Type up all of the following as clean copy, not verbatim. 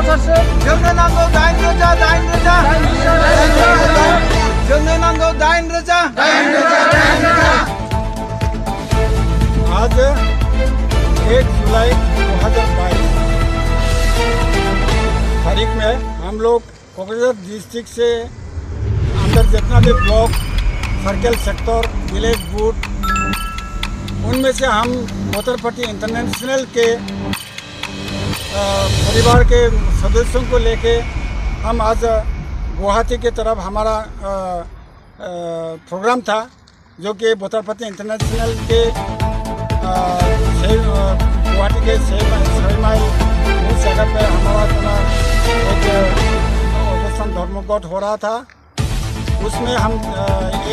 जोंनो नांगौ 8 रोजा 8 रोजा जोंनो नांगौ 8 रोजा। आज 1 जुलाई 2022 तारीख में हम लोग कोकराझार डिस्ट्रिक्ट से अंदर जितना भी block, circle, sector, village, booth, उनमें से हम बोतरपट्टी इंटरनेशनल के परिवार के सदस्यों को लेके हम आज गुवाहाटी की तरफ हमारा प्रोग्राम था, जो कि बोतरपट्टी इंटरनेशनल के गुवाहाटी के 6 माइल उस जगह पे हमारा एक ऑपरेशन धर्मघट हो रहा था। उसमें हम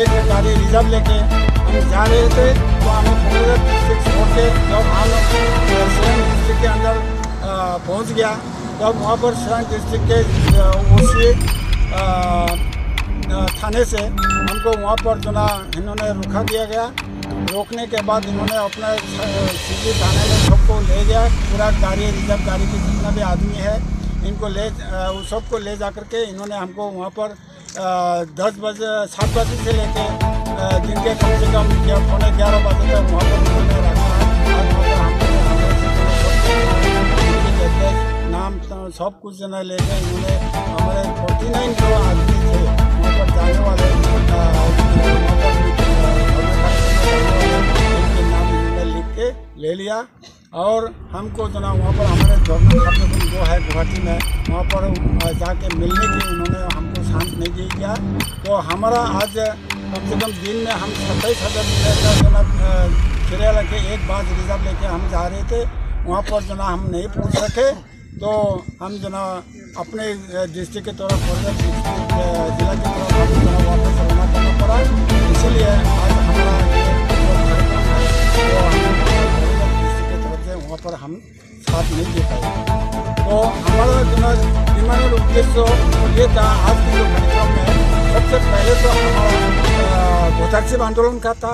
एक गाड़ी रिजर्व लेके हम जा रहे थे, तो हम कोकराझार डिस्ट्रिक्ट छोड़ के जब हम सिरंग डिस्ट्रिक्ट के अंदर पहुंच गया, तब वहाँ पर सिरंग डिस्ट्रिक्ट के ओसी थाने से हमको वहाँ पर जो ना इन्होंने रुका दिया गया। रोकने के बाद इन्होंने अपना सिटी थाने में सबको ले गया, पूरा गाड़ी, रिजर्व गाड़ी के जितना भी आदमी है इनको सबको ले जा करके इन्होंने हमको वहाँ पर 7 बजे से लेके दिन के कम से कम 11:15 बजे तक वहाँ पर उन्होंने रखा। और वहाँ पर नाम सब कुछ जना लेके इन्होंने हमारे 49 जो आदमी थे वहाँ पर जाने वाले, उनके नाम इन्होंने लिख के ले लिया। और हमको जो ना वहाँ पर हमारे गवर्नमेंट जो है गुवाहाटी में, वहाँ पर जाके मिलने की उन्होंने हमको चांस नहीं दिया। तो हमारा आज कम से कम दिन में हम 27,000 मीटर जो ना किराया के एक बार रिजर्व लेके हम जा रहे थे, वहाँ पर जो ना हम नहीं पहुँच सके। तो हम जो ना अपने डिस्ट्रिक्ट की तरफ जिला की तरफ हम जो ना वापस रवाना करना पड़ा। इसलिए आज हमारा कार्यक्रम है तो हम डिस्ट्रिक्ट की तरफ से वहाँ पर हम साथ नहीं दे पाए। तो हमारा जो ना विमानन उद्देश्य ये था आज के जो कार्यक्रम में, सबसे पहले तो हमारा भोटारशिप आंदोलन का था,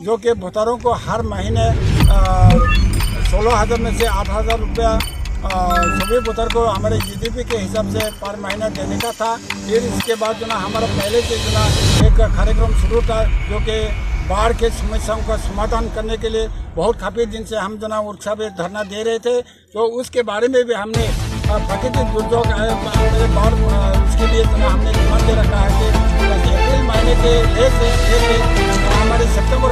जो कि भोटारों को हर महीने 16,000 में से 8,000 रुपया सभी भोटर को हमारे GDP के हिसाब से पर महीना देने का था। फिर इसके बाद जो ना हमारा पहले से जो ना एक कार्यक्रम शुरू था, जो कि बाढ़ के समस्याओं का समाधान करने के लिए बहुत काफ़ी दिन से हम जो ना उर्सा में धरना दे रहे थे। तो उसके बारे में भी हमने प्राकृतिक दुर्योग बाढ़ उसके लिए जो ना हमने डिमांड दे रखा है कि अप्रैल महीने के लेके हमारे सितंबर